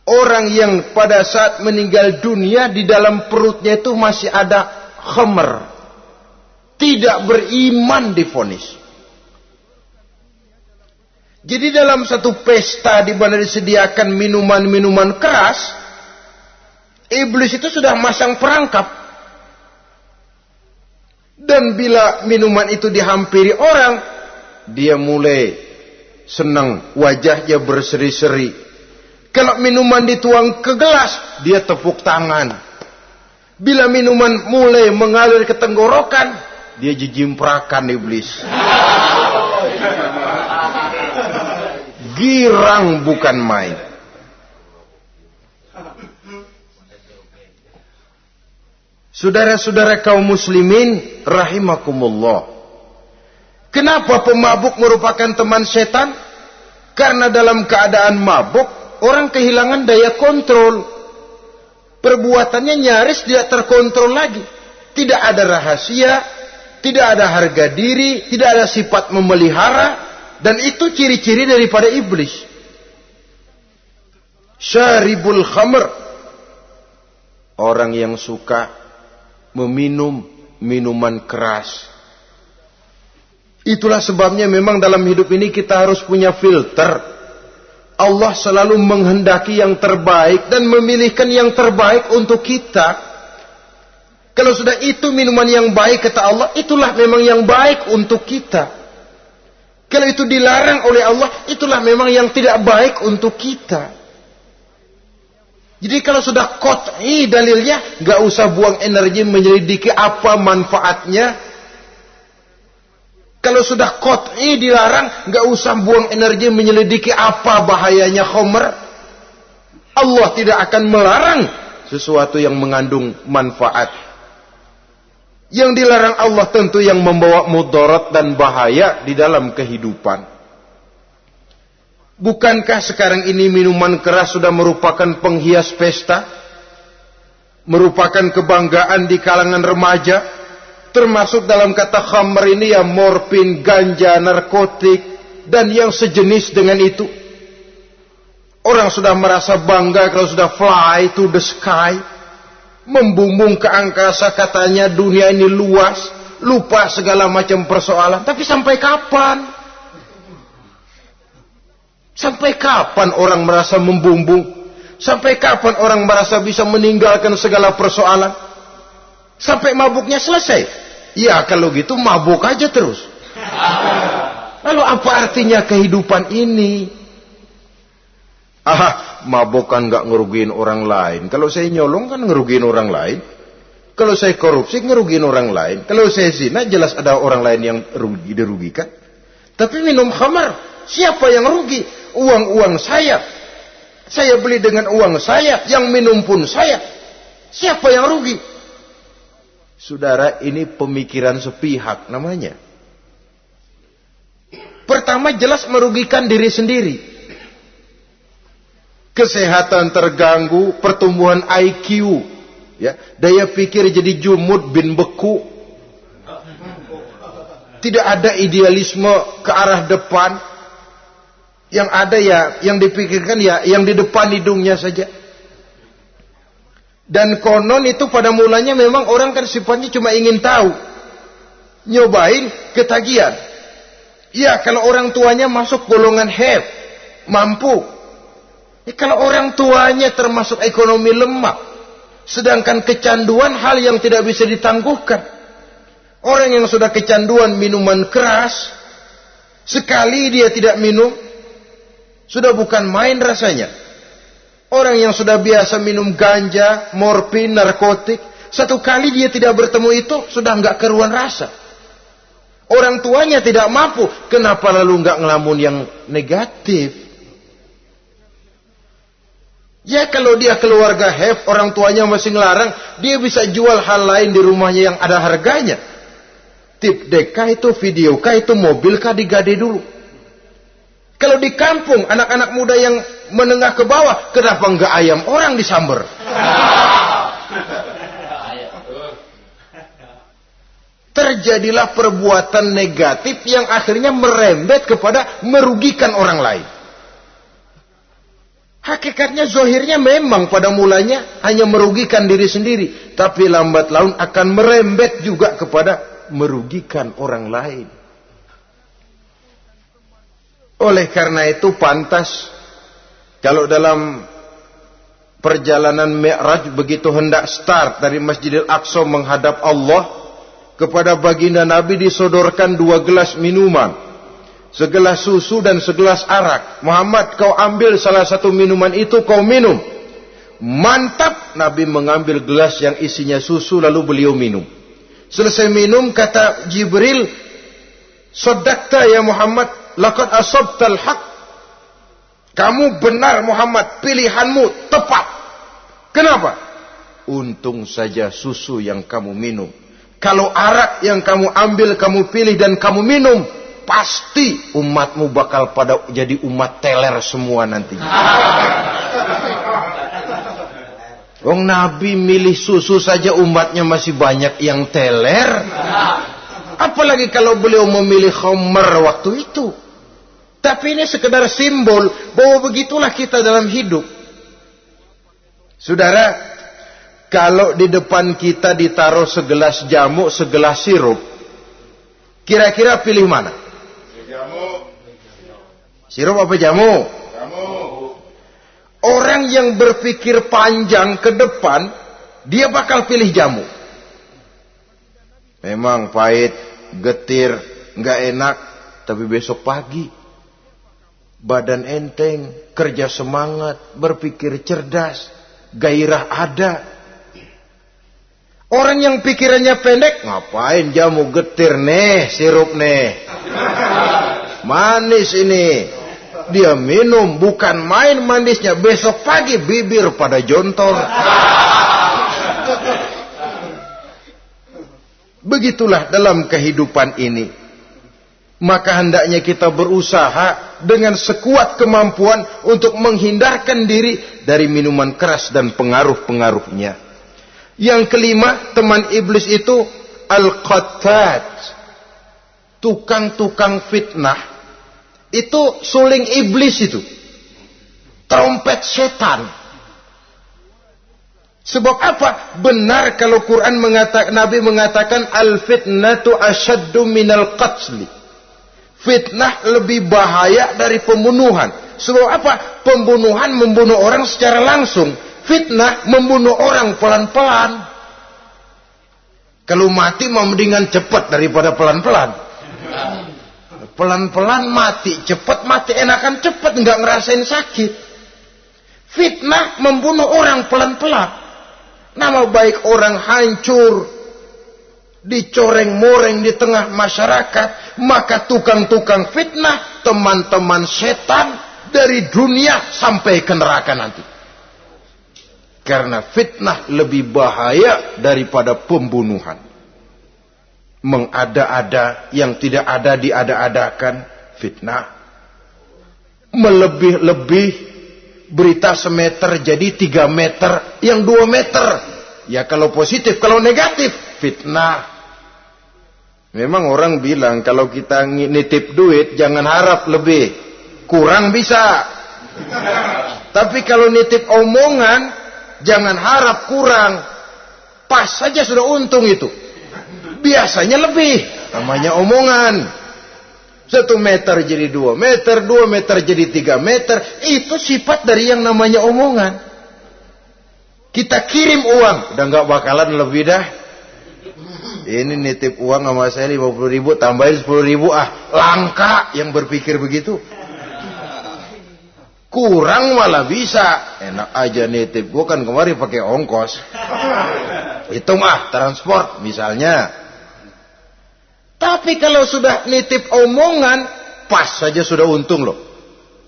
Orang yang pada saat meninggal dunia di dalam perutnya itu masih ada khamr. Tidak beriman divonis. Jadi dalam satu pesta di mana disediakan minuman-minuman keras, iblis itu sudah masang perangkap. Dan bila minuman itu dihampiri orang, dia mulai senang, wajahnya berseri-seri. Kalau minuman dituang ke gelas, dia tepuk tangan. Bila minuman mulai mengalir ke tenggorokan, dia jijimprakan iblis. Girang bukan main. Saudara-saudara kaum muslimin rahimakumullah. Kenapa pemabuk merupakan teman setan? Karena dalam keadaan mabuk, orang kehilangan daya kontrol. Perbuatannya nyaris tidak terkontrol lagi. Tidak ada rahasia, tidak ada harga diri, tidak ada sifat memelihara, dan itu ciri-ciri daripada iblis. Syaribul khamr, orang yang suka meminum minuman keras. Itulah sebabnya memang dalam hidup ini kita harus punya filter. Allah selalu menghendaki yang terbaik dan memilihkan yang terbaik untuk kita. Kalau sudah itu minuman yang baik kata Allah, itulah memang yang baik untuk kita. Kalau itu dilarang oleh Allah, itulah memang yang tidak baik untuk kita. Jadi kalau sudah qat'i dalilnya, nggak usah buang energi menyelidiki apa manfaatnya. Kalau sudah qat'i dilarang, nggak usah buang energi menyelidiki apa bahayanya khamr. Allah tidak akan melarang sesuatu yang mengandung manfaat. Yang dilarang Allah tentu yang membawa mudarat dan bahaya di dalam kehidupan. Bukankah sekarang ini minuman keras sudah merupakan penghias pesta? Merupakan kebanggaan di kalangan remaja? Termasuk dalam kata khamr ini ya morfin, ganja, narkotik, dan yang sejenis dengan itu. Orang sudah merasa bangga kalau sudah fly to the sky. Membumbung ke angkasa, katanya dunia ini luas, lupa segala macam persoalan. Tapi sampai kapan? Sampai kapan orang merasa membumbung? Sampai kapan orang merasa bisa meninggalkan segala persoalan? Sampai mabuknya selesai? Ya kalau gitu mabuk aja terus. Lalu apa artinya kehidupan ini? Mabuk kan gak ngerugiin orang lain. Kalau saya nyolong kan ngerugiin orang lain. Kalau saya korupsi ngerugiin orang lain. Kalau saya zina jelas ada orang lain yang dirugikan. Tapi minum khamar, siapa yang rugi? Uang-uang saya. Saya beli dengan uang saya. Yang minum pun saya. Siapa yang rugi? Saudara, ini pemikiran sepihak namanya. Pertama jelas merugikan diri sendiri. Kesehatan terganggu, pertumbuhan IQ, ya, daya pikir jadi jumud bin beku. Tidak ada idealisme ke arah depan. Yang ada ya, yang dipikirkan ya, yang di depan hidungnya saja. Dan konon itu pada mulanya memang orang kan sifatnya cuma ingin tahu. Nyobain ketagihan. Ya kalau orang tuanya masuk golongan have, mampu. Ya, kalau orang tuanya termasuk ekonomi lemah, sedangkan kecanduan hal yang tidak bisa ditangguhkan. Orang yang sudah kecanduan minuman keras, Sekali dia tidak minum, sudah bukan main rasanya. Orang yang sudah biasa minum ganja, morfin, narkotik, satu kali dia tidak bertemu itu, sudah nggak keruan rasa. Orang tuanya tidak mampu, kenapa lalu nggak ngelamun yang negatif? Ya kalau dia keluarga have, orang tuanya masih ngelarang, dia bisa jual hal lain di rumahnya yang ada harganya. Tip deka itu, video kah itu, mobil kah digade dulu. Kalau di kampung, anak-anak muda yang menengah ke bawah, kenapa nggak ayam orang disamber? Terjadilah perbuatan negatif yang akhirnya merembet kepada merugikan orang lain. Hakikatnya zohirnya memang pada mulanya hanya merugikan diri sendiri. Tapi lambat laun akan merembet juga kepada merugikan orang lain. Oleh karena itu pantas kalau dalam perjalanan Mi'raj begitu hendak start dari Masjidil Aqsa menghadap Allah, kepada baginda Nabi disodorkan 2 gelas minuman. Segelas susu dan segelas arak. Muhammad, kau ambil salah satu minuman itu, kau minum. Mantap. Nabi mengambil gelas yang isinya susu, lalu beliau minum. Selesai minum, kata Jibril, Sadaqta ya Muhammad, laqad asabtal haq. Kamu benar Muhammad, pilihanmu tepat. Kenapa? Untung saja susu yang kamu minum. Kalau arak yang kamu ambil, kamu pilih dan kamu minum, pasti umatmu bakal pada jadi umat teler semua nanti. Wong Nabi milih susu saja umatnya masih banyak yang teler. Apalagi kalau beliau memilih khamr waktu itu. Tapi ini sekedar simbol bahwa begitulah kita dalam hidup. Saudara, kalau di depan kita ditaruh segelas jamu, segelas sirup, kira-kira pilih mana? Jamu. Sirup apa jamu? Jamu. Orang yang berpikir panjang ke depan, dia bakal pilih jamu. Memang pahit, getir, nggak enak, tapi besok pagi badan enteng, kerja semangat, berpikir cerdas, gairah ada. Orang yang pikirannya pendek, ngapain jamu getir nih, sirup nih, manis ini. Dia minum, bukan main manisnya, besok pagi bibir pada jontor. Begitulah dalam kehidupan ini. Maka hendaknya kita berusaha dengan sekuat kemampuan untuk menghindarkan diri dari minuman keras dan pengaruh-pengaruhnya. Yang kelima, teman iblis itu al-qattat, tukang-tukang fitnah. Itu suling iblis itu, trompet setan. Sebab apa? Benar kalau Quran mengatakan, Nabi mengatakan al-fitnatu asyaddu minal qatli. Fitnah lebih bahaya dari pembunuhan. Sebab apa? Pembunuhan membunuh orang secara langsung. Fitnah membunuh orang pelan-pelan. Kalau mati mau mendingan cepat daripada pelan-pelan. Pelan-pelan mati, cepat mati, enakan cepat, nggak ngerasain sakit. Fitnah membunuh orang pelan-pelan. Nama baik orang hancur, dicoreng-moreng di tengah masyarakat. Maka tukang-tukang fitnah, teman-teman setan dari dunia sampai ke neraka nanti. Karena fitnah lebih bahaya daripada pembunuhan. Mengada-ada yang tidak ada diada-adakan, fitnah. Melebih-lebih, berita semeter jadi 3 meter, yang 2 meter. Ya kalau positif, kalau negatif, fitnah. Memang orang bilang kalau kita nitip duit jangan harap lebih, kurang bisa. Tapi kalau nitip omongan jangan harap kurang, pas saja sudah untung itu. Biasanya lebih, namanya omongan. 1 meter jadi 2 meter, 2 meter jadi 3 meter. Itu sifat dari yang namanya omongan. Kita kirim uang, udah gak bakalan lebih dah. Ini nitip uang sama saya 50.000, tambahin 10.000 langka yang berpikir begitu. Kurang malah bisa. Enak aja nitip, gua kan kemarin pakai ongkos. Hitung transport misalnya. Tapi kalau sudah nitip omongan, pas saja sudah untung loh.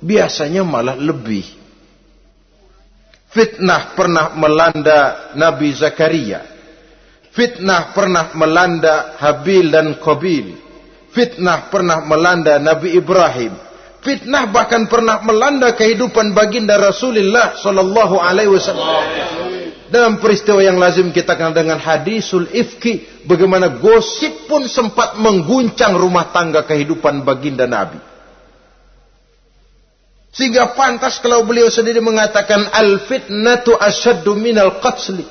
Biasanya malah lebih. Fitnah pernah melanda Nabi Zakaria. Fitnah pernah melanda Habil dan Qabil. Fitnah pernah melanda Nabi Ibrahim. Fitnah bahkan pernah melanda kehidupan baginda Rasulullah sallallahu alaihi wasallam. Dalam peristiwa yang lazim kita kenal dengan hadisul ifki, bagaimana gosip pun sempat mengguncang rumah tangga kehidupan baginda Nabi. Sehingga pantas kalau beliau sendiri mengatakan al-fitnatu asyaddu minal qatli.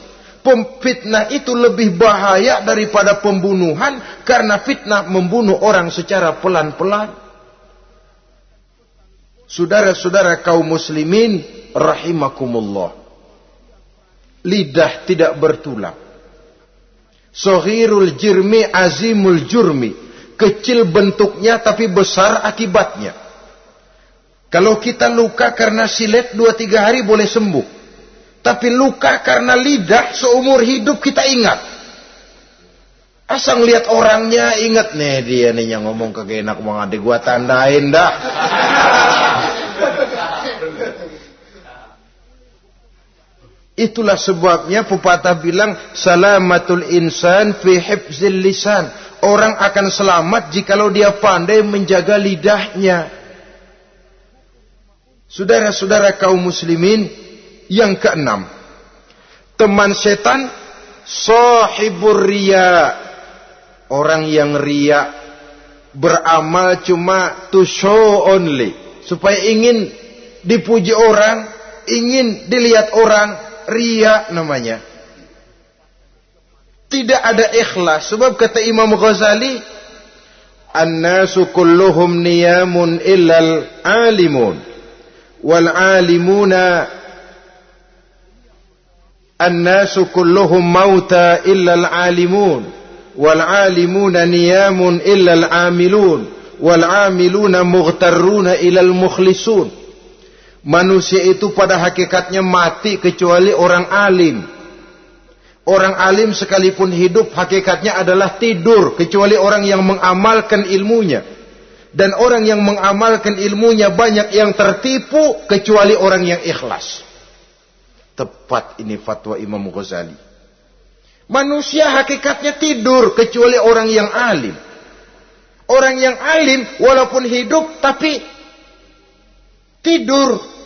Fitnah itu lebih bahaya daripada pembunuhan, karena fitnah membunuh orang secara pelan-pelan. Saudara-saudara kaum muslimin rahimakumullah. Lidah tidak bertulang. Saghirul jirmi azimul jurmi. Kecil bentuknya tapi besar akibatnya. Kalau kita luka karena silet 2-3 hari boleh sembuh. Tapi luka karena lidah seumur hidup kita ingat. Asal lihat orangnya ingat nih, dia nih yang ngomong kagak enak banget, gua tandain dah. Itulah sebabnya pepatah bilang salamatul insan fi hifzil lisan. Orang akan selamat jikalau dia pandai menjaga lidahnya. Saudara-saudara kaum muslimin, yang keenam, teman setan sahibur riya. Orang yang riya, beramal cuma to show only, supaya ingin dipuji orang, ingin dilihat orang. Riya namanya. Tidak ada ikhlas. Sebab kata Imam Ghazali, an-nasu kulluhum niyamun illal alimun, wal alimuna an-nasu kulluhum mauta illal alimun, wal alimuna niyamun illal amilun, wal amiluna mughtarruna illal mukhlisun. Manusia itu pada hakikatnya mati kecuali orang alim. Orang alim sekalipun hidup hakikatnya adalah tidur, kecuali orang yang mengamalkan ilmunya. Dan orang yang mengamalkan ilmunya banyak yang tertipu, kecuali orang yang ikhlas. Tepat ini fatwa Imam Ghazali. Manusia hakikatnya tidur, kecuali orang yang alim. Orang yang alim walaupun hidup tapi tidur.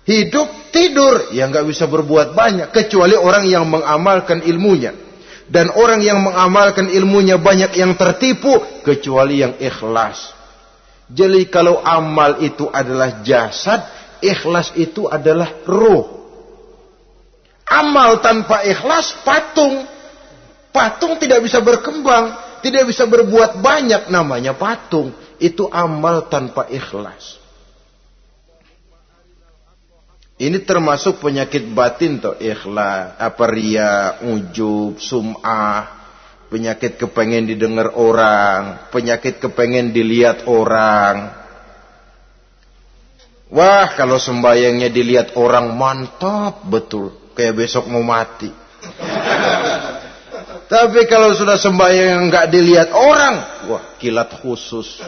Hidup tidur, ya nggak bisa berbuat banyak, kecuali orang yang mengamalkan ilmunya. Dan orang yang mengamalkan ilmunya banyak yang tertipu, kecuali yang ikhlas. Jadi kalau amal itu adalah jasad, ikhlas itu adalah ruh. Amal tanpa ikhlas patung. Patung tidak bisa berkembang, tidak bisa berbuat banyak, namanya patung. Itu amal tanpa ikhlas. Ini termasuk penyakit batin toh, ikhlas, riya, ujub, sum'ah, penyakit kepengen didengar orang, penyakit kepengen dilihat orang. Wah, kalau sembayangnya dilihat orang mantap betul, kayak besok mau mati. Tapi kalau sudah sembayang nggak dilihat orang, wah kilat khusus,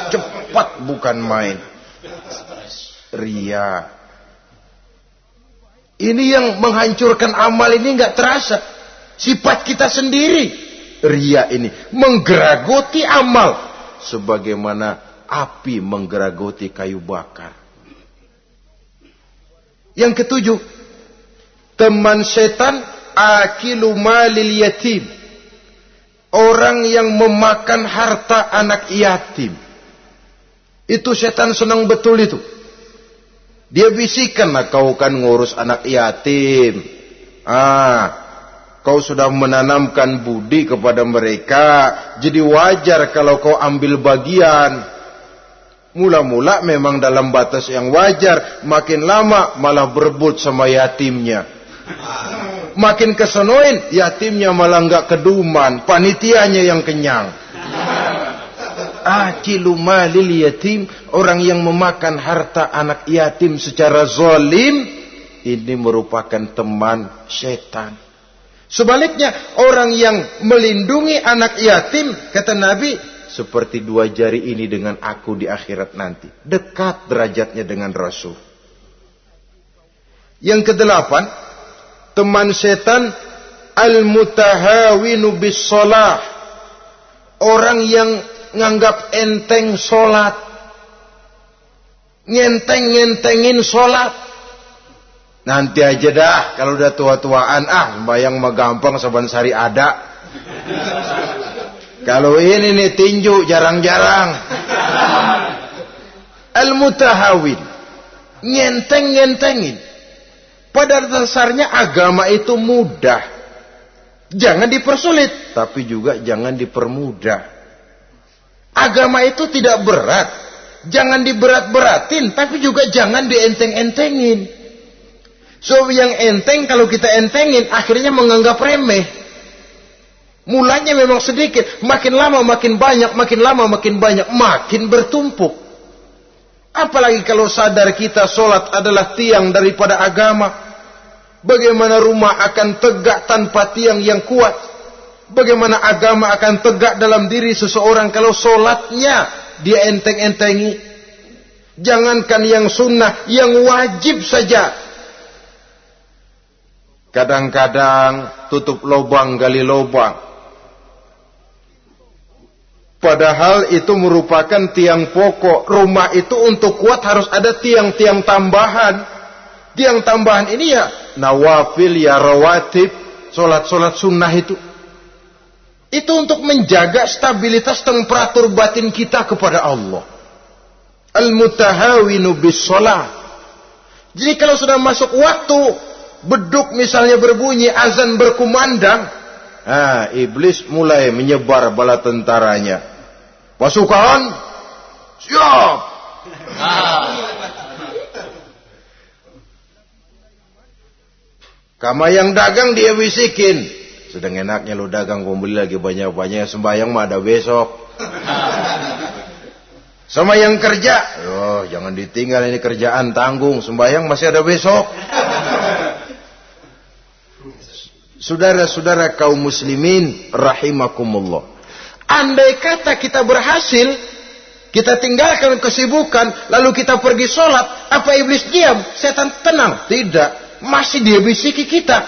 cepat bukan main. Riya. Ini yang menghancurkan amal ini nggak terasa. Sifat kita sendiri. Riya ini menggeragoti amal. Sebagaimana api menggeragoti kayu bakar. Yang ketujuh. Teman setan akilu malil yatim. Orang yang memakan harta anak yatim. Itu setan senang betul itu. Dia bisikan, nah kau kan ngurus anak yatim. Kau sudah menanamkan budi kepada mereka. Jadi wajar kalau kau ambil bagian. Mula-mula memang dalam batas yang wajar. Makin lama malah berebut sama yatimnya. Makin kesonoin, yatimnya malah nggak keduman, panitianya yang kenyang. Akilu malil yatim, orang yang memakan harta anak yatim secara zalim, ini merupakan teman setan. Sebaliknya, orang yang melindungi anak yatim, kata Nabi, seperti dua jari ini dengan aku di akhirat nanti. Dekat derajatnya dengan Rasul. Yang kedelapan, teman setan al-mutahawinu bis shalah. Orang yang nganggap enteng sholat, ngenteng-ngentengin sholat. Nanti aja dah, kalau udah tua-tuaan, sembayang mah gampang, saban sari ada. Kalau ini nih tinju jarang-jarang. Al-mutahawin, ngenteng-ngentengin. Pada dasarnya agama itu mudah. Jangan dipersulit, tapi juga jangan dipermudah. Agama itu tidak berat. Jangan diberat-beratin, tapi juga jangan dienteng-entengin. So yang enteng kalau kita entengin, akhirnya menganggap remeh. Mulanya memang sedikit, makin lama makin banyak, makin lama makin banyak, makin bertumpuk. Apalagi kalau sadar kita sholat adalah tiang daripada agama. Bagaimana rumah akan tegak tanpa tiang yang kuat? Bagaimana agama akan tegak dalam diri seseorang kalau sholatnya dia enteng-entengi? Jangankan yang sunnah, yang wajib saja. Kadang-kadang tutup lubang, gali lubang. Padahal itu merupakan tiang pokok. Rumah itu untuk kuat harus ada tiang-tiang tambahan. Tiang tambahan ini ya nawafil, ya rawatib, sholat-sholat sunnah itu. Itu untuk menjaga stabilitas temperatur batin kita kepada Allah. Al-mutahawinu bis shalah. Jadi kalau sudah masuk waktu, beduk misalnya berbunyi, azan berkumandang, iblis mulai menyebar bala tentaranya. Pasukan, siap. Kama yang dagang dia bisikin, sedang enaknya lu dagang, pembeli lagi banyak-banyak, sembahyang mah ada besok. Sama yang kerja, jangan ditinggal, ini kerjaan tanggung, sembahyang masih ada besok. Saudara-saudara kaum muslimin rahimakumullah, andai kata kita berhasil, kita tinggalkan kesibukan, lalu kita pergi sholat, apa iblis diam? Setan tenang? Tidak, masih dia bisiki kita.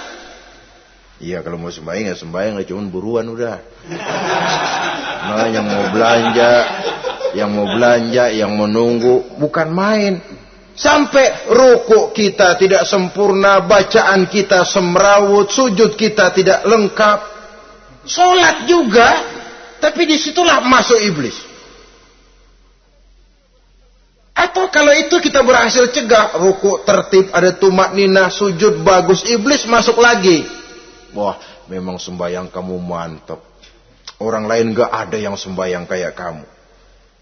Iya, kalau mau sembahyang ya sembahyang, cuma buruan udah. Nah, yang mau belanja, yang menunggu, bukan main. Sampai ruku kita tidak sempurna, bacaan kita semrawut, sujud kita tidak lengkap, sholat juga, tapi disitulah masuk iblis. Atau kalau itu kita berhasil cegah, ruku tertib, ada tumakninah, sujud bagus, iblis masuk lagi. Wah, memang sembahyang kamu mantap. Orang lain gak ada yang sembahyang kayak kamu.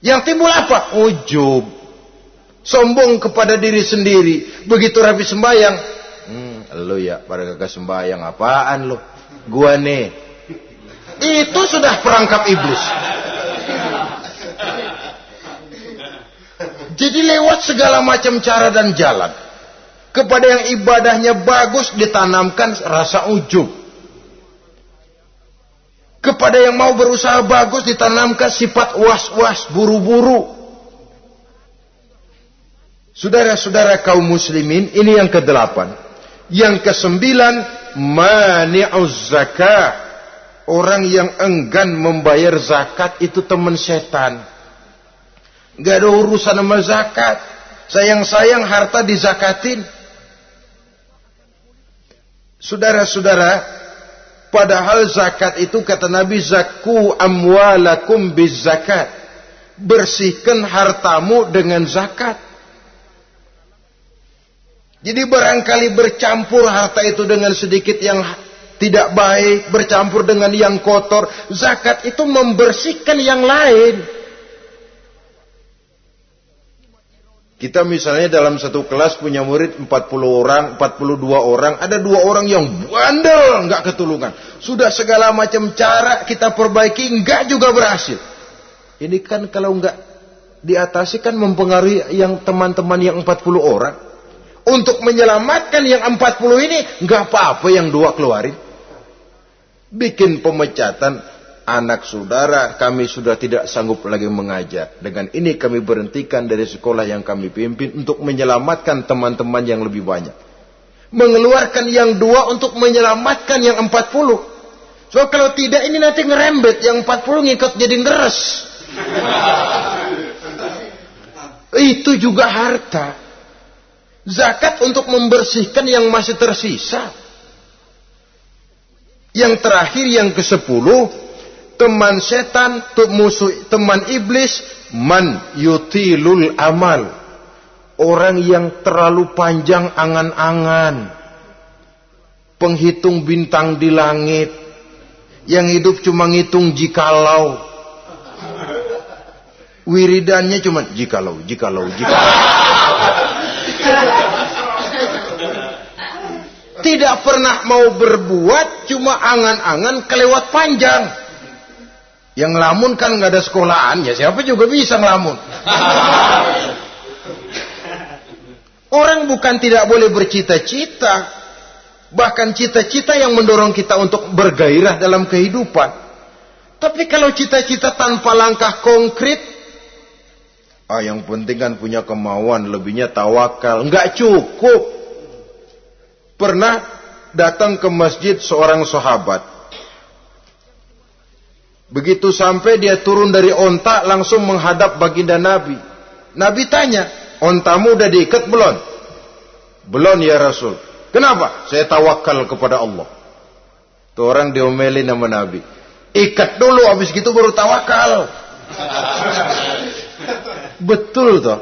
Yang timbul apa? Ujub. Sombong kepada diri sendiri. Begitu rapi sembahyang, lu ya pada kagak sembahyang, apaan lu? Gua nih. Itu sudah perangkap iblis. Jadi lewat segala macam cara dan jalan, kepada yang ibadahnya bagus ditanamkan rasa ujub. Kepada yang mau berusaha bagus ditanamkan sifat was-was, buru-buru. Saudara-saudara kaum muslimin, ini yang ke-8. Yang ke-9, mani'uz zakah. Orang yang enggan membayar zakat itu teman setan. Gak ada urusan sama zakat. Sayang-sayang harta dizakatin. Saudara-saudara, padahal zakat itu kata Nabi, zakku amwalakum biz zakat. Bersihkan hartamu dengan zakat. Jadi barangkali bercampur harta itu dengan sedikit yang tidak baik, bercampur dengan yang kotor. Zakat itu membersihkan yang lain. Kita misalnya dalam satu kelas punya murid 40 orang, 42 orang, ada 2 orang yang bandel, nggak ketulungan. Sudah segala macam cara kita perbaiki, nggak juga berhasil. Ini kan kalau nggak diatasi kan mempengaruhi yang teman-teman yang 40 orang. Untuk menyelamatkan yang 40 ini, nggak apa-apa yang 2 keluarin. Bikin pemecatan. Anak saudara, kami sudah tidak sanggup lagi mengajar. Dengan ini kami berhentikan dari sekolah yang kami pimpin untuk menyelamatkan teman-teman yang lebih banyak. Mengeluarkan yang 2 untuk menyelamatkan yang 40. So kalau tidak ini nanti ngerembet, yang 40 ngikut jadi ngeres. Itu juga harta. Zakat untuk membersihkan yang masih tersisa. Yang terakhir yang ke-10, teman setan, musuh, teman iblis, man yutilul amal. Orang yang terlalu panjang angan-angan. Penghitung bintang di langit. Yang hidup cuma ngitung jikalau. Wiridannya cuma jikalau. Tidak pernah mau berbuat, cuma angan-angan kelewat panjang. Yang ngelamun kan nggak ada sekolahan, ya siapa juga bisa ngelamun. Orang bukan tidak boleh bercita-cita, bahkan cita-cita yang mendorong kita untuk bergairah dalam kehidupan. Tapi kalau cita-cita tanpa langkah konkret, yang penting kan punya kemauan, lebihnya tawakal, nggak cukup. Pernah datang ke masjid seorang sahabat. Begitu sampai dia turun dari onta langsung menghadap baginda Nabi. Nabi tanya, ontamu udah diikat belum? Belum ya Rasul. Kenapa? Saya tawakal kepada Allah. Tuh orang diomelin sama Nabi. Ikat dulu, habis gitu baru tawakal. Betul toh.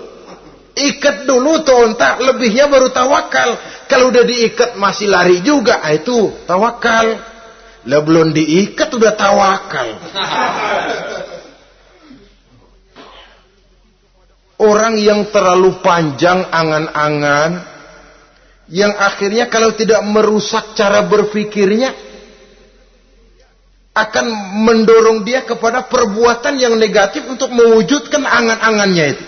Ikat dulu tuh onta, lebihnya baru tawakal. Kalau udah diikat masih lari juga, itu tawakal. Lah belum diikat udah tawakal. Orang yang terlalu panjang angan-angan, yang akhirnya kalau tidak merusak cara berpikirnya, akan mendorong dia kepada perbuatan yang negatif untuk mewujudkan angan-angannya itu.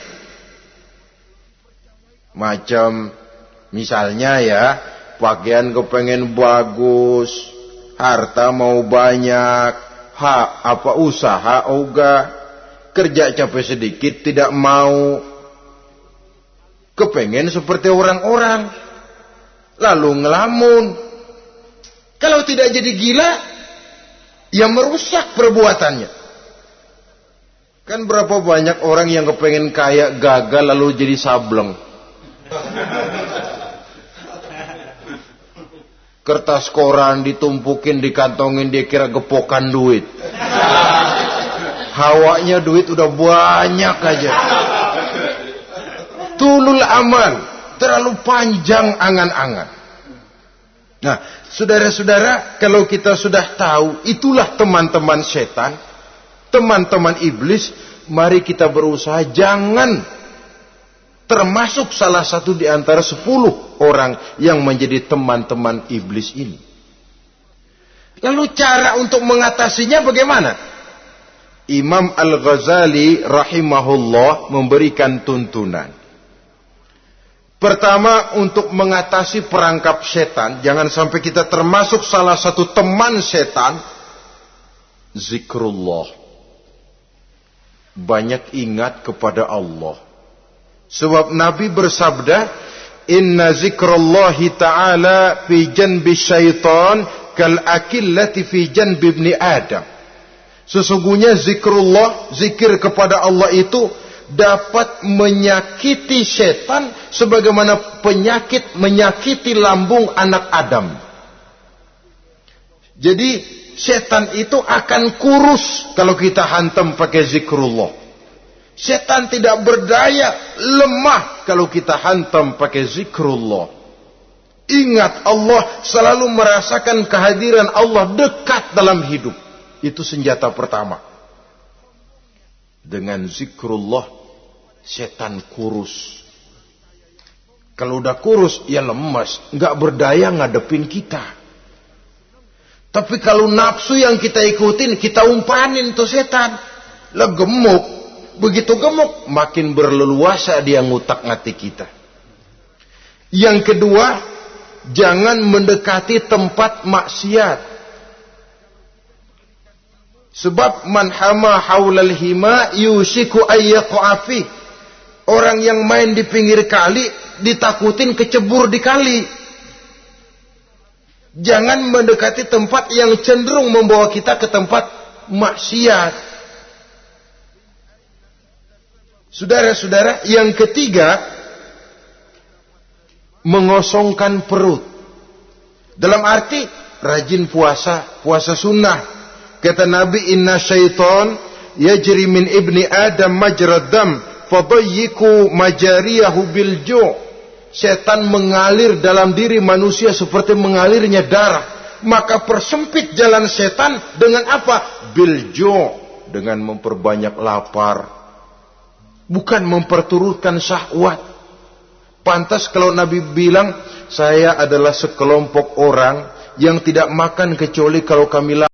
Macam misalnya ya, pakaian kepengen bagus, harta mau banyak, usaha ogah, kerja capek sedikit tidak mau, kepengen seperti orang-orang, lalu ngelamun. Kalau tidak jadi gila, ya merusak perbuatannya. Kan berapa banyak orang yang kepengen kaya, gagal lalu jadi sableng. Kertas koran ditumpukin, dikantongin, dia kira gepokan duit. Hawanya duit udah banyak aja. Tulul amal, terlalu panjang angan-angan. Nah, saudara-saudara, kalau kita sudah tahu itulah teman-teman setan, teman-teman iblis, mari kita berusaha jangan termasuk salah satu di antara 10 orang yang menjadi teman-teman iblis ini. Lalu cara untuk mengatasinya bagaimana? Imam Al-Ghazali rahimahullah memberikan tuntunan. Pertama, untuk mengatasi perangkap setan, jangan sampai kita termasuk salah satu teman setan, zikrullah. Banyak ingat kepada Allah. Sebab Nabi bersabda, inna zikrallahi ta'ala fi janbi syaitan kal akillati fi janbi ibni Adam. Sesungguhnya zikrullah, zikir kepada Allah itu dapat menyakiti setan sebagaimana penyakit menyakiti lambung anak Adam. Jadi setan itu akan kurus kalau kita hantam pakai zikrullah. Setan tidak berdaya, lemah kalau kita hantam pakai zikrullah. Ingat Allah, selalu merasakan kehadiran Allah dekat dalam hidup. Itu senjata pertama. Dengan zikrullah, setan kurus. Kalau udah kurus, ya lemas. Nggak berdaya ngadepin kita. Tapi kalau nafsu yang kita ikutin, kita umpanin tuh setan. Lah gemuk. Begitu gemuk, makin berleluasa dia ngutak-ngatik kita. Yang kedua, jangan mendekati tempat maksiat. Sebab man hama haulal hima yusiku ayyaqa'a fi. Orang yang main di pinggir kali ditakutin kecebur di kali. Jangan mendekati tempat yang cenderung membawa kita ke tempat maksiat. Saudara-saudara, yang ketiga, mengosongkan perut. Dalam arti rajin puasa, puasa sunnah. Kata Nabi, inna syaitan yajri min ibni adam majrad dam fadayyiku majariyahu bil ju'. Setan mengalir dalam diri manusia seperti mengalirnya darah. Maka persempit jalan setan dengan apa? Bil ju', dengan memperbanyak lapar. Bukan memperturutkan syahwat. Pantas kalau Nabi bilang, saya adalah sekelompok orang yang tidak makan kecuali kalau kami lapar.